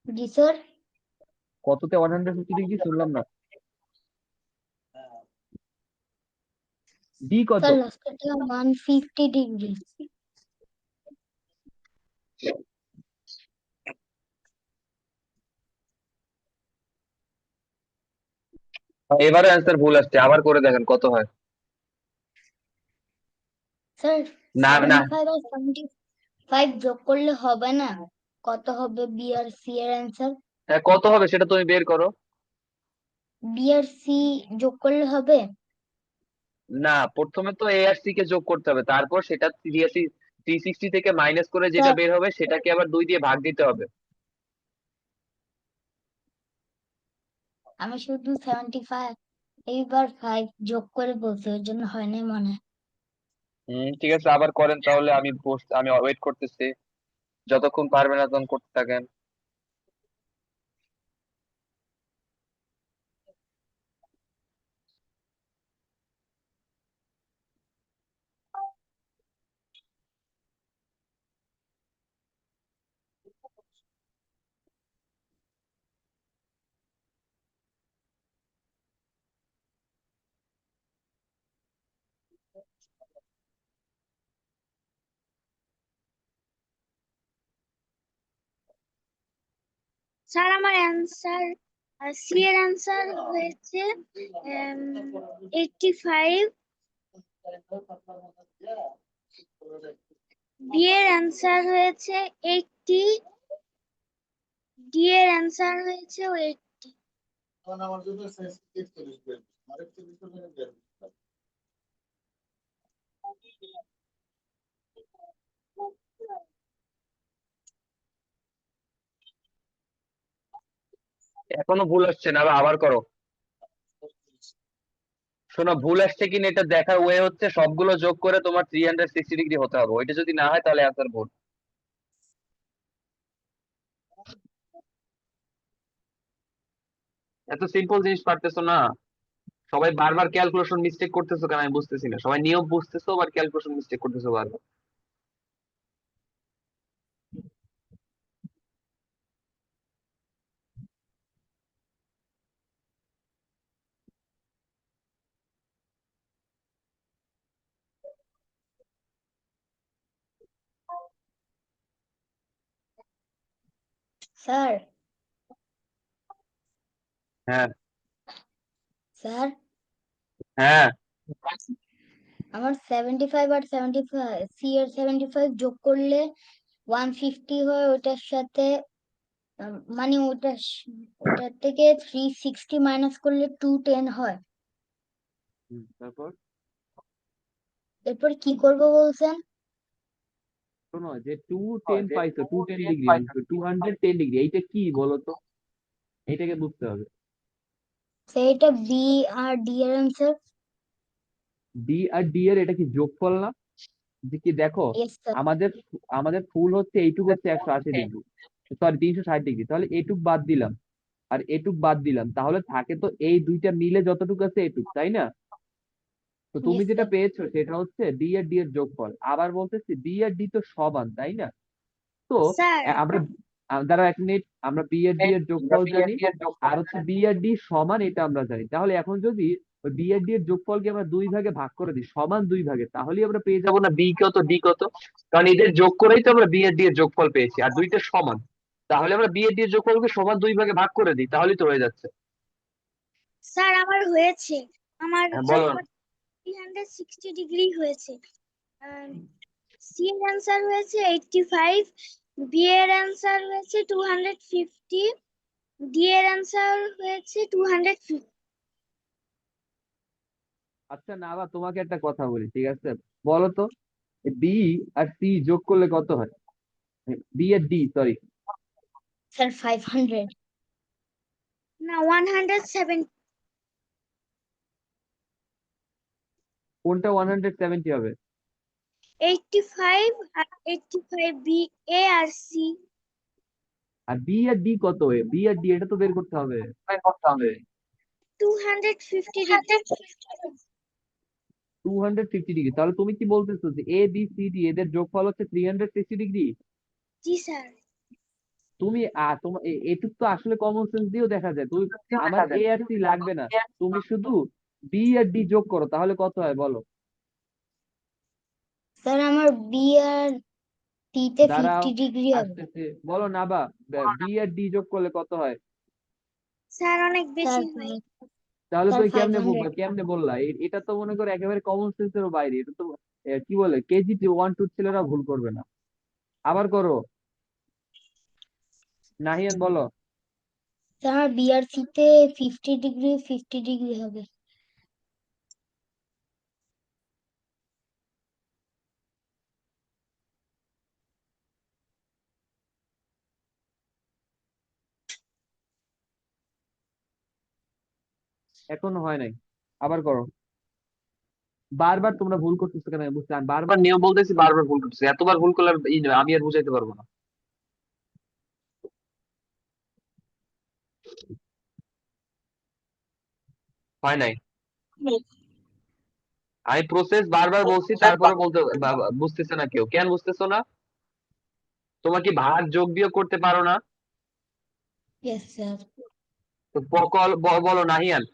জি স্যার। কততে 150 ডিগ্রি শুনলাম না। ডি কত? স্যার লাস্টেরটা 150 ডিগ্রি। এবারে অ্যান্সার ভুল আসছে, আবার করে দেখেন কত হয়। স্যার না না 75 আর 75 যোগ করলে হবে না, কত হবে বি আর সি এর অ্যান্সার? হ্যাঁ, কত হবে সেটা তুমি বের করো। বি আর সি যোগ করলে হবে? না, প্রথমে তো এ আর সি কে যোগ করতে হবে, তারপর সেটা 360 থেকে মাইনাস করে যেটা স্যার বের হবে সেটাকে আবার 2 দিয়ে ভাগ দিতে হবে। আমি শুধু 75 এইবার 5 যোগ করে বলছি, ওই জন্য হয়নি মনে হয়। ঠিক আছে, আবার করেন তাহলে, আমি ওয়েট করতেছি, যতক্ষণ পারবেন না ততক্ষণ করতে থাকেন। স্যার আমার অ্যান্সার সি এর অ্যান্সার হয়েছে 85, বি এর অ্যান্সার হয়েছে 80, ডি এর অ্যান্সার হয়েছে 80। এখনো ভুল আসছে না, আবার করো। শোনো, ভুল আসছে কিনা এটা দেখার ওয়ে হচ্ছে সবগুলো যোগ করে তোমার 360 ডিগ্রি হতে হবে, ওইটা যদি না হয় তাহলে অ্যান্সার ভুল। এত সিম্পল জিনিস পারতেছো না, সবাই বারবার ক্যালকুলেশন মিস্টেক করতেছো কেন আমি বুঝতেছি না, সবাই নিয়ম বুঝতেছো আবার ক্যালকুলেশন মিস্টেক করতেছো বারবার। স্যার হ্যাঁ স্যার হ্যাঁ আমার 75 আর 75, সি এর 75 যোগ করলে 150 হয়, ওটার সাথে মানে ওটার থেকে 360 মাইনাস করলে 210 হয়। তারপর এরপর কি করব বলছেন? শোনো, যে 210 পাইছো, 210 ডিগ্রি, 210 ডিগ্রি, এইটা কি বলো তো? এইটাকে বুঝতে হবে। সেইটা বি আর ডি এর অ্যান্সার। ডি আর ডি এর এটা কি যোগফল না? যে কি দেখো, ইয়েস স্যার। আমাদের আমাদের ফুল হচ্ছে এইটুক হচ্ছে 180 ডিগ্রি, সরি 360 ডিগ্রি, তাহলে এইটুক বাদ দিলাম আর এটুক বাদ দিলাম, তাহলে থাকে তো এই দুইটা মিলে যতটুকু আছে এটুক, তাই না? তো তুমি ইয়েস যেটা স্যার। পেয়েছো সেটা হচ্ছে ডি আর ডি এর যোগফল। আবার বলতেছি বি আর ডি তো সমান, তাই না? তো স্যার আমরা দ্বারা 1 মিনিট, আমরা বি আর ডি এর যোগফল জানি আর হচ্ছে বি আর ডি সমান, এটা আমরা জানি। তাহলে এখন যদি ওই বি আর ডি এর যোগফলকে আমরা 2 ভাগে ভাগ করে দিই, সমান 2 ভাগে, তাহলেই আমরা পেয়ে যাবো যাবো না বি কত ডি কত, কারণ এদের যোগ করেই তো আমরা বি এর ডি এর যোগফল পেয়েছি, আর দুইটা সমান, তাহলে আমরা বি এর ডি এর যোগফলকে সমান 2 ভাগে ভাগ করে দিই, তাহলেই তো হয়ে যাচ্ছে। স্যার আমার হয়েছে, আমার হ্যাঁ বলো। যোগফল 360 ডিগ্রি হয়েছে। সি এর অ্যান্সার হয়েছে 85, বি এর অ্যান্সার হয়েছে 250, ডি এর অ্যান্সার হয়েছে 250। আচ্ছা না, আবার তোমাকে একটা কথা বলি, ঠিক আছে? বলো তো, বি আর সি যোগ করলে কত হয়? বি আর ডি, সরি। স্যার 500। না 170। কোনটা 170 হবে? 85 আর 85 B A R C. R B R D কত? বি আর ডি এটা তো বের করতে হবে। 250 ডিগ্রি। 250 ডিগ্রি। তাহলে তুমি কি বলতেছো যে এ বি সি ডি এদের যোগফল হচ্ছে 360 ডিগ্রি? জি স্যার। তুমি তোমার এটুক তো আসলে কমন সেন্স দিয়েও দেখা যায়। তুমি আমার এ আর সি লাগবে না, তুমি শুধু বি আর ডি যোগ করো, তাহলে কত হয় বলো? স্যার আমার বি আর সি তে দাঁড়াও, 50 ডিগ্রি হবে। আসতেছে, বলো না বা বি আর ডি যোগ করলে কত হয়? স্যার অনেক স্যার বেশি হয়। তাহলে স্যার তুই কেমনে 500। কেমনে বললা? এটা তো মনে করো একেবারে কমন সেন্সেরও বাইরে। এটা তো কি বলে, কেজি 1 2 ছেলেরা ভুল করবে না। আবার করো, নাহিয়ান বলো। স্যার আমার বি আর সি তে 50 ডিগ্রি হবে। এখনো হয় নাই, আবার করো। বারবার তোমরা ভুল করতেছো কেন আমি বুঝতে, আমি বারবার নিয়ম বলতেছি, বারবার ভুল করতেছি। এতবার ভুল করলে আমি আর বুঝাইতে পারবো না। হয় নাই, আমি প্রসেস বারবার বলছি, তারপরে বলতে বুঝতেছে না কেউ। কেন বুঝতেছো না? তোমার কি ভাগ যোগ বিয়োগ করতে পারো না? Yes sir. তো বলো নাহিয়ান,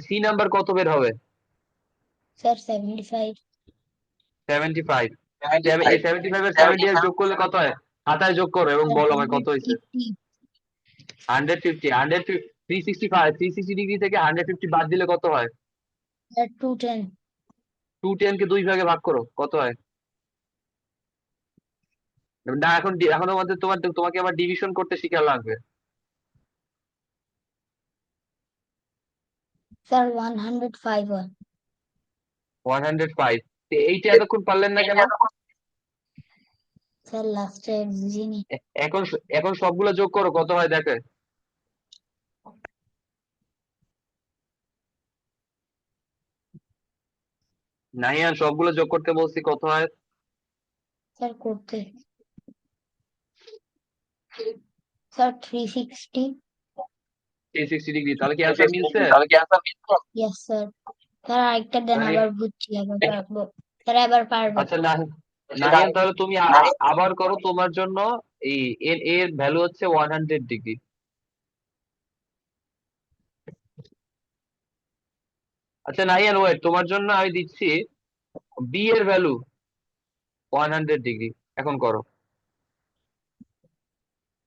সি নাম্বার কত বের হবে? স্যার 75। 75। এই 75 এর 70 এর যোগ করলে কত হয়? খাতায় যোগ করো এবং স্যার বলো আমায় কত হয়েছে। 150। 150। 365, 360 ডিগ্রি থেকে 150 বাদ দিলে কত হয়? স্যার 210। 210 কে 2 ভাগে ভাগ করো, কত হয়? না, এখনো মধ্যে তোমাকে আবার ডিভিশন করতে শিখা লাগবে। স্যার 105 হয়। 105। এইটা এতক্ষণ পারলেন না কেন? স্যার লাস্টের যিনি। এখন এখন সবগুলো যোগ করো, কত হয় দেখে। নাহিয়ান, সবগুলো যোগ করতে বলছি, কত হয়? স্যার করতে। স্যার 360। 360 ডিগ্রি। তাহলে কি অ্যান্সার মিলছে? Yes sir. স্যার আরেকটা দেন, তাহলে আবার বুঝছি, আবার পারবো। স্যার এবার পারবো। আচ্ছা, নাহিয়ান তাহলে তুমি আবার করো। তোমার জন্য এই এর ভ্যালু হচ্ছে 100 ডিগ্রি। আচ্ছা নাহিয়ান, ওয়েট, তোমার জন্য আমি দিচ্ছি বি এর ভ্যালু 100 ডিগ্রি। এখন করো।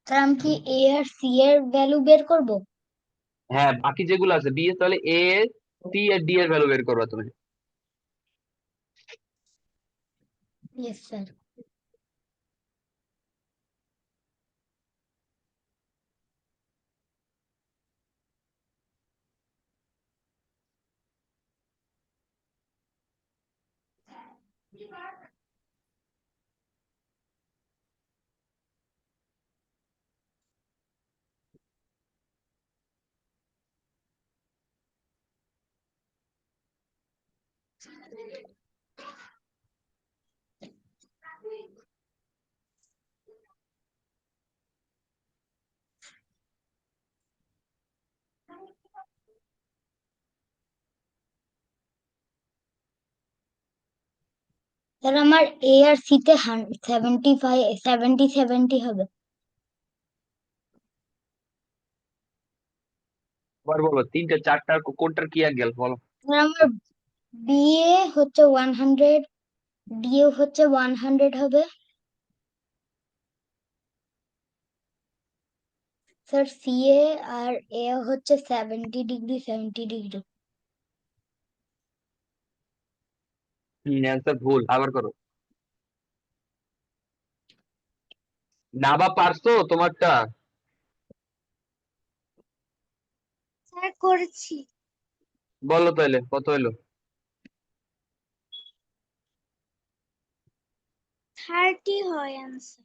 স্যার আমি কি এ আর সি এর ভ্যালু বের করব? হ্যাঁ, বাকি যেগুলো আছে বি এর, তাহলে এ, সি আর ডি এর ভ্যালু বের করবা তুমি। Yes sir. স্যার আমার এ আর সি তে 70 হবে। আবার বলো, তিনটা চারটা কোনটার কি অ্যাঙ্গেল বলো। স্যার আমার বি এ হচ্ছে 100, ডি এ হচ্ছে 100 হবে। স্যার সি এ আর এ হচ্ছে 70 ডিগ্রি। অ্যান্সার ভুল, আবার করো। না বা পারছো তোমারটা? স্যার করেছি। বলো তাহলে কত হলো। 30 হয় অ্যান্সার।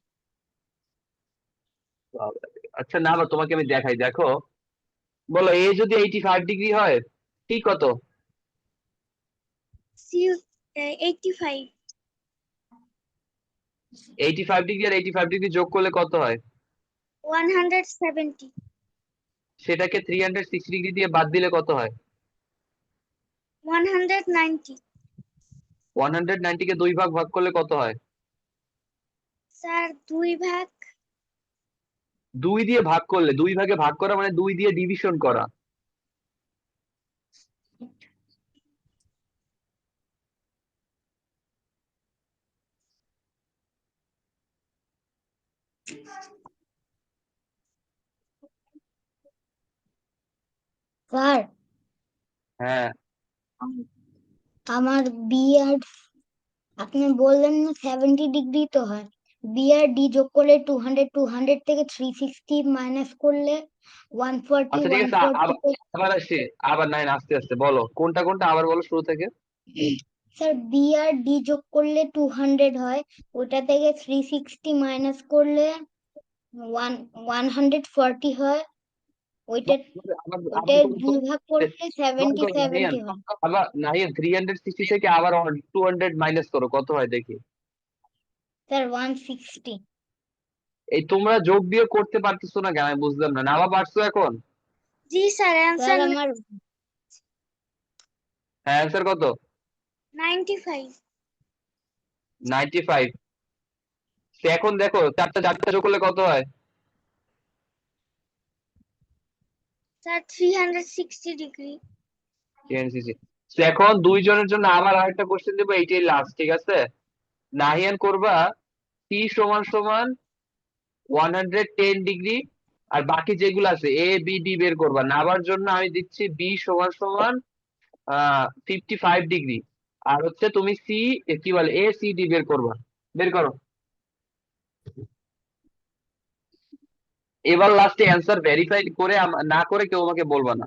আচ্ছা না বা তোমাকে আমি দেখাই, দেখো। বলো, এ যদি 85 ডিগ্রি হয়, ঠিক কত? C 85 85 ডিগ্রি আর 85 ডিগ্রি যোগ করলে কত হয়? 170 সেটাকে 360 ডিগ্রি দিয়ে বাদ দিলে কত হয়? 190 190 কে 2 ভাগ ভাগ করলে কত হয়? স্যার 2 ভাগ 2 দিয়ে ভাগ করলে, 2 ভাগে ভাগ করা মানে 2 দিয়ে ডিভিশন করা। স্যার হ্যাঁ, আমার বি আর আপনি বললেন না 70 ডিগ্রি তো হয়, বি আর ডি যোগ করলে 200 থেকে 360 মাইনাস করলে 140 আচ্ছা ঠিক আছে, 140 আবার আসি, আবার নাই, আস্তে আস্তে বলো কোনটা কোনটা, আবার বলো শুরু থেকে। স্যার বি আর ডি যোগ করলে 200 হয়, ওটা থেকে 360 মাইনাস করলে 140 হয়, ওইটা আবার ওটা আবার করো তো। 2 ভাগ করলে আবার 70 করো নাহিয়ান, 70 হয়। আবার নাহিয়ান 360 থেকে আবার 200 মাইনাস করো, কত হয় দেখি। স্যার 160। এই তোমরা যোগ বিয়োগ করতে পারতেছো না কেন আমি বুঝলাম না, আবার পারছো এখন? জি স্যার স্যার অ্যান্সার আমার হ্যাঁ, অ্যান্সার কত? 95 95। এখন দেখো, চারটা চারটা যোগ করলে কত হয়? Sir 360 degree 360। এখন দুইজনের জন্য আবার আরেকটা কোশ্চেন দেবো, এইটাই লাস্ট, ঠিক আছে? নাহিয়ান করবা সি সমান সমান 110 ডিগ্রি, আর বাকি যেগুলো আছে এ বি ডি বের করবা। নাবার জন্য আমি দিচ্ছি বি সমান সমান 55 ডিগ্রি, আর হচ্ছে তুমি সি, কি বলে, এ সি ডি বের করবা। বের করো। এবার লাস্টে অ্যান্সার ভেরিফাই করে না করে কেউ আমাকে বলবা না।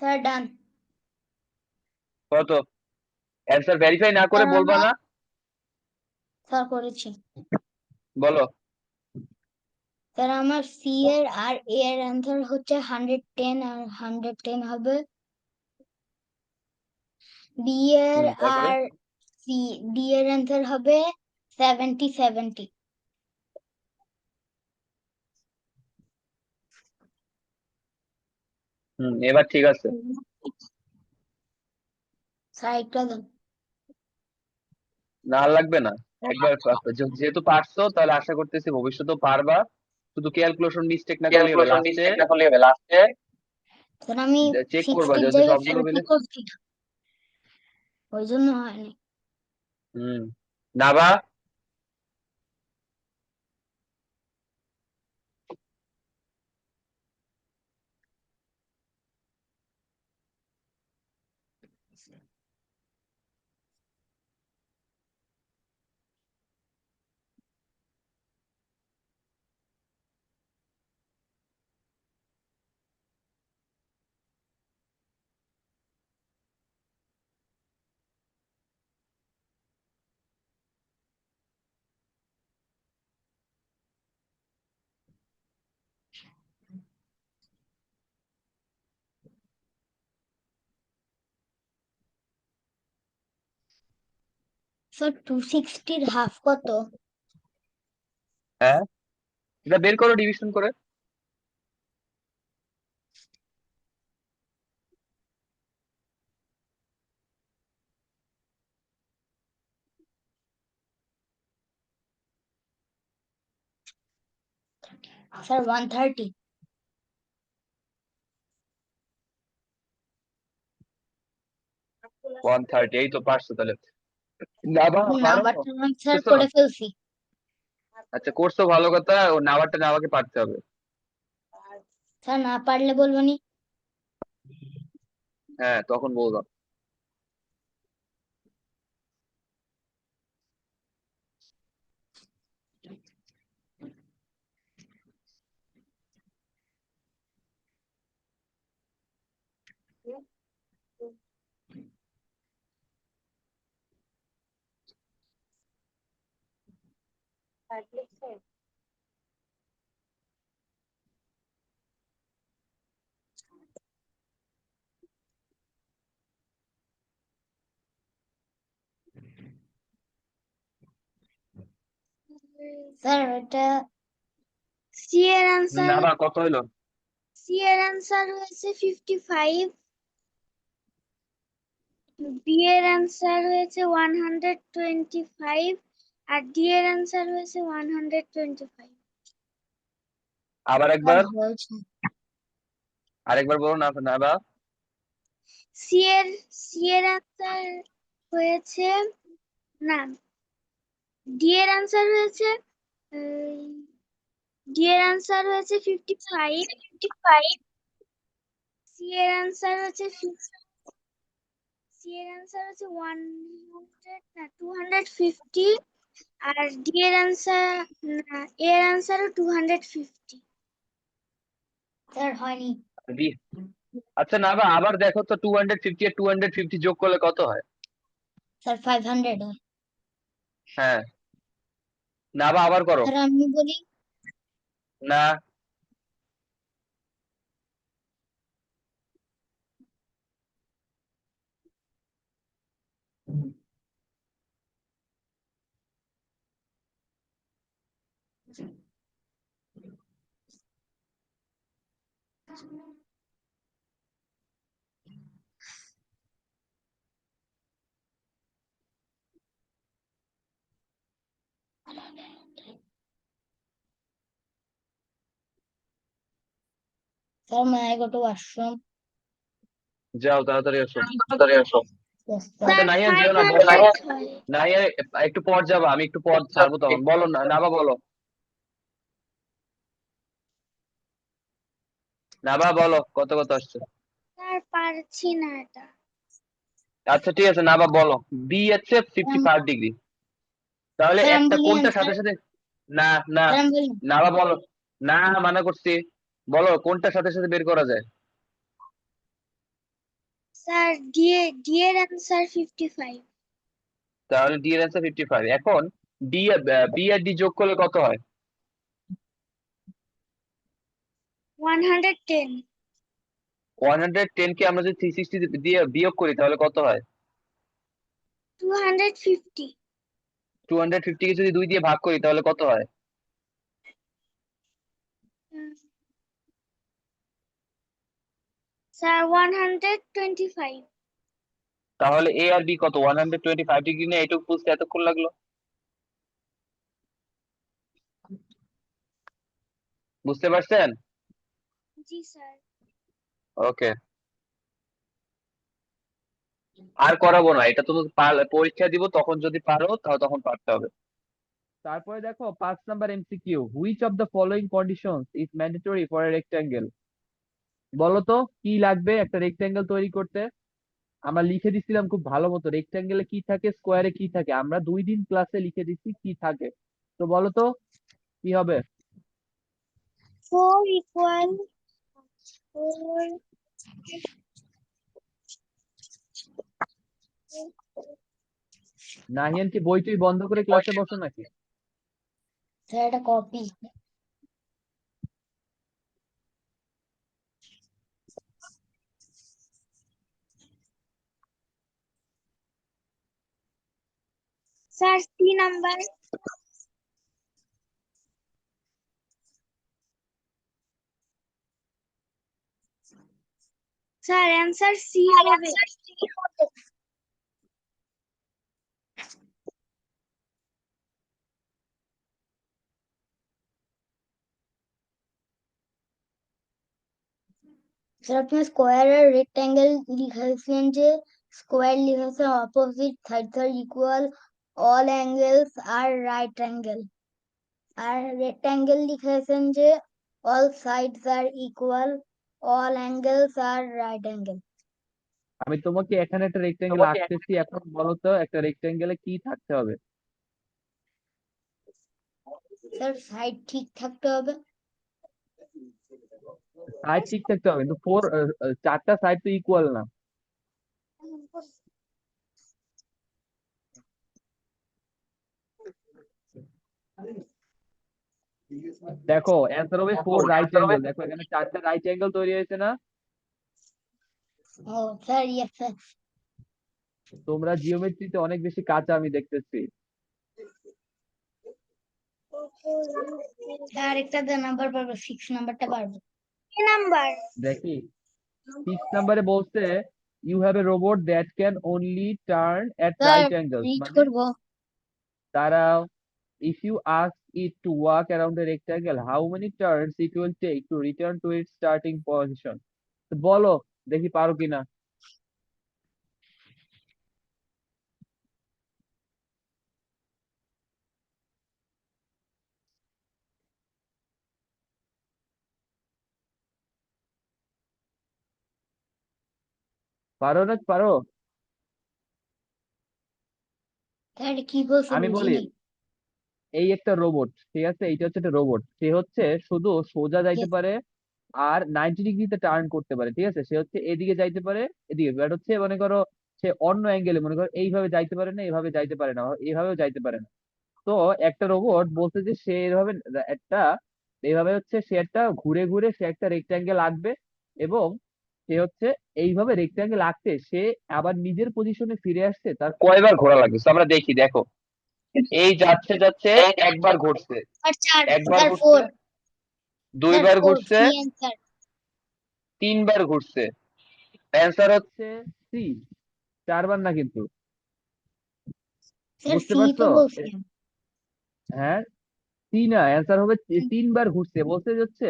স্যার ডান। কত? অ্যান্সার ভেরিফাই না করে স্যার বলবা আমার না। স্যার করেছি। বলো। স্যার আমার সি এর আর এ এর অ্যান্সার হচ্ছে 110 আর 110 হবে, বি এর তারপরে আর সি ডি এর অ্যান্সার হবে 70 70। এবার ঠিক আছে। স্যার একটা দেন। না লাগবে না, একবার যেহেতু পারছো তাহলে আশা করতেছি ভবিষ্যতেও পারবা। শুধু ক্যালকুলেশন মিস্টেক না করলে হবে লাস্টে। স্যার আমি চেক করবা 60 যে এর হচ্ছে জায়গায় সবগুলো 40 মিলে। করছি, ওই জন্য হয়নি। হুম। নাবা। স্যার 260 এর হাফ কত? হ্যাঁ, এটা বের করো ডিভিশন করে। স্যার 130। 130, এই তো পারছো তাহলে। নাবা পারো? নাম্বারটা স্যার করছো? করে ফেলছি। আচ্ছা করছো, ভালো কথা। ও নাবারটা নাবাকে পারতে হবে। স্যার না পারলে বলবো নি। হ্যাঁ, তখন বলবো। স্যার এটা সি এর অ্যান্সার নাবা কত হইলো? সি এর অ্যান্সার হয়েছে 55, বি এর অ্যান্সার হয়েছে 125 আর ডি এর অ্যান্সার হয়েছে 125। আবার স্যার একবার হয়েছে আরেকবার বলো না নাবা। সি এর অ্যান্সার হয়েছে না, ডি এর অ্যান্সার হয়েছে ডি এর অ্যান্সার হয়েছে 55, সি এর অ্যান্সার হচ্ছে 250 আর ডি এর অ্যান্সার না, এ এর অ্যান্সারও 250। স্যার হয়নি আচ্ছা নাবা আবার দেখো তো 250 আর 250 যোগ করলে কত হয়? স্যার 500 হয়। হ্যাঁ, নাবা আবার করো। স্যার আমি বলি না, sir may I go to washroom? যাও তাড়াতাড়ি আসো। Yes, আচ্ছা স্যার নাহিয়ান যেও না, 500 হয়। নাহিয়ান একটু পর যাবা, আমি একটু পর ছাড়বো তখন। বলো না নাবা বলো, নাবা বলো কত কত আসছে? স্যার পারছি না এটা। আচ্ছা ঠিক আছে নাবা বলো। বি হচ্ছে 55 ডিগ্রি, তাহলে স্যার আমি একটা বলি কোনটার answer? সাথে সাথে না না স্যার আমি বলি নাবা বলো। না মানা করছি, বলো কোনটার সাথে সাথে বের করা যায়? স্যার ডি এর অ্যান্সার 55, তাহলে ডি এর অ্যান্সার 55। এখন ডি বি আর ডি যোগ করলে কত হয়? 110, 110 কে আমরা যদি 360 দিয়ে বিয়োগ করি তাহলে কত হয়? 250, 250 কে যদি 2 দিয়ে ভাগ করি তাহলে কত হয়? স্যার 125। তাহলে এ আর বি কত? 125 ডিগ্রি না? এটুকু বুঝতে এতক্ষণ লাগলো? বুঝতে পারছেন? জি স্যার। ওকে, আর করাবো না, এটা তো পরীক্ষা দিব, তখন যদি পারো তাহলে তখন পারতে হবে। তারপরে দেখো 5 number MCQ, which of the following conditions is mandatory for a rectangle. বলো তো কি লাগবে একটা রেক্টাঙ্গেল তৈরি করতে? আমরা লিখে দিছিলাম খুব ভালো মতো, রেক্টাঙ্গেলে কি থাকে, স্কোয়ারে কি থাকে, আমরা 2 দিন ক্লাসে লিখে দিচ্ছি কি থাকে। তো বলো তো কি হবে? 4 equal 4, নাহিয়ান কি বই টই বন্ধ করে ক্লাসে বসো নাকি? স্যার এটা copy sir C number. Sir answer C হবে। স্যার আপনি স্কোয়ার আর রেক্টাঙ্গেল লিখেছেন যে স্কোয়ার লিখেছে opposite sides are equal, all angles are right angle, আর রেক্টাঙ্গেল লিখেছেন যে all sides are equal, all angles are right angle. আমি তোমাকে এখানে একটা রেক্টাঙ্গেল আঁকতেছি, এখন বলো তো একটা রেক্টাঙ্গেলে কি থাকতে হবে? স্যার সাইড ঠিক থাকতে হবে। সাইড ঠিক থাকতে হবে, কিন্তু চারটা সাইড তো ইকুয়াল না। দেখো অ্যান্সার হবে 4 রাইট অ্যাঙ্গেল। দেখো এখানে চারটা রাইট অ্যাঙ্গেল তৈরি হয়েছে না? ও স্যার, ইয়েস স্যার। তোমরা জিওমেট্রিতে অনেক বেশি কাঁচা আমি দেখতেছি। স্যার একটা নাম্বার পারবো, 6 নাম্বারটা পারবো। নাম্বার দেখি 6 নাম্বারে বলছে you have a robot that can only turn at sir right angles, read মানে করবো। তারা if you ask it to walk around a rectangle, how many turns it will take to return to its starting position? তো বলো, দেখি পারো কিনা। পারো না? পারো? স্যার কি বলছে আমি বলি, বুঝিনি। এই একটা রোবট, ঠিক আছে, এইটা হচ্ছে একটা রোবট, সে হচ্ছে শুধু সোজা যাইতে Yes, পারে আর 90 ডিগ্রিতে টার্ন করতে পারে, ঠিক আছে, সে হচ্ছে এদিকে যাইতে পারে, এদিকে, বাট হচ্ছে মনে করো সে অন্য অ্যাঙ্গেলে, মনে করো এইভাবে যাইতে পারে না, এইভাবে যাইতে পারে না, এইভাবেও যাইতে পারে না। তো একটা রোবট বলছে যে সে এভাবে একটা এইভাবে হচ্ছে সে একটা ঘুরে ঘুরে সে একটা রেক্ট্যাঙ্গেল আঁকবে, এবং সে হচ্ছে এইভাবে রেক্ট্যাঙ্গেল আঁকতে সে আবার নিজের পজিশনে ফিরে আসছে তার কয়বার ঘোরা লাগবে? তো আমরা দেখি, দেখো এই যাচ্ছে যাচ্ছে একবার ঘুরছে, স্যার চার, একবার স্যার ঘুরছে, 4, স্যার দুইবার 4 ঘুরছে, সি অ্যান্সার। তিনবার ঘুরছে। অ্যান্সার হচ্ছে সি। 4বার না কিন্তু, স্যার বুঝতে সি তো পারছো? বলছি। হ্যাঁ, সি না, অ্যান্সার হবে 3বার ঘুরছে, বলতে হচ্ছে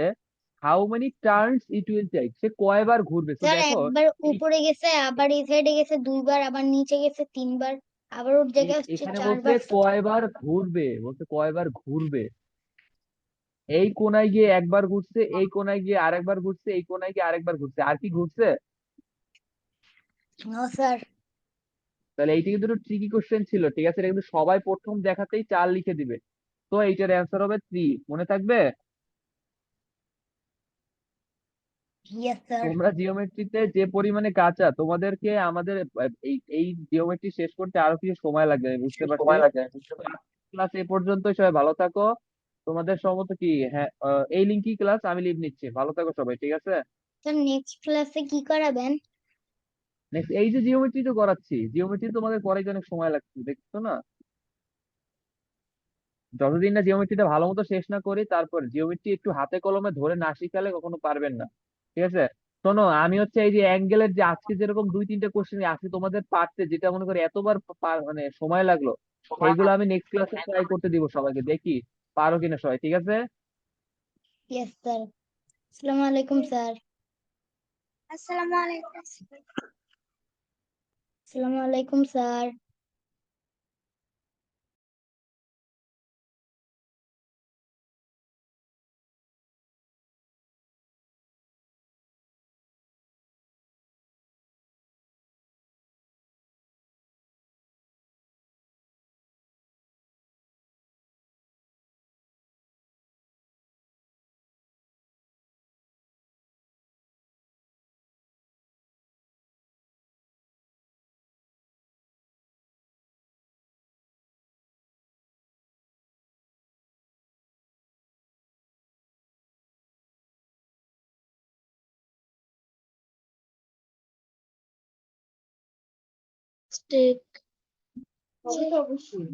how many turns it will take, সে কয়বার ঘুরবে। তো স্যার দেখো একবার এই উপরে গেছে, আবার এই সাইডে গেছে 2 বার, আবার নিচে গেছে 3 বার, আবার ওর জায়গায় হচ্ছে এখানে বলছে 4 বার। কয়বার ঘুরবে, বলছে কয়বার ঘুরবে। এই কোনায় গিয়ে একবার ঘুরছে, এই কোনায় গিয়ে আরেকবার ঘুরছে, এই কোনায় গিয়ে আরেকবার ঘুরছে, আর কি ঘুরছে? No sir. তাহলে এইটা কিন্তু একটু ট্রিকি কোশ্চেন ছিল, ঠিক আছে, এটা কিন্তু সবাই প্রথম দেখাতেই 4 লিখে দিবে। তো এইটার অ্যান্সার হবে 3, মনে থাকবে। Yes sir. তোমরা জিওমেট্রিতে যে পরিমাণে কাঁচা, তোমাদেরকে আমাদের এই এই জিওমেট্রি শেষ করতে আরো কিছু সময় লাগবে, আমি বুঝতে পারছি। ক্লাস এ পর্যন্ত, সবাই ভালো থাকো। তোমাদের সম্ভবত কি, হ্যাঁ, এই লিঙ্কই ক্লাস, আমি লিভ নিচ্ছি, ভালো থাকো সবাই, ঠিক আছে। স্যার নেক্সট ক্লাসে কি করাবেন? নেক্সট এই যে জিওমেট্রি তো করাচ্ছি, জিওমেট্রি তোমাদের করাইতে অনেক সময় লাগছে, দেখছো না? যতদিন না জিওমেট্রিটা ভালো মতো শেষ না করি, তারপর জিওমেট্রি একটু হাতে কলমে ধরে না শিখালে কখনো পারবেন না, ঠিক আছে। শোনো, আমি হচ্ছে এই যে অ্যাঙ্গেলের যে আজকে যেরকম 2-3টা কোশ্চেন আজকে তোমাদের পারতে, যেটা মনে করি এতবার মানে সময় লাগলো, সেইগুলো আমি নেক্সট ক্লাসে ট্রাই করতে দিব সবাইকে, দেখি পারো কিনা সবাই, ঠিক আছে। Yes sir. আসসালামু আলাইকুম স্যার। আসসালামু আলাইকুম। আসসালামু আলাইকুম স্যার। ঠিক। অবশ্যই।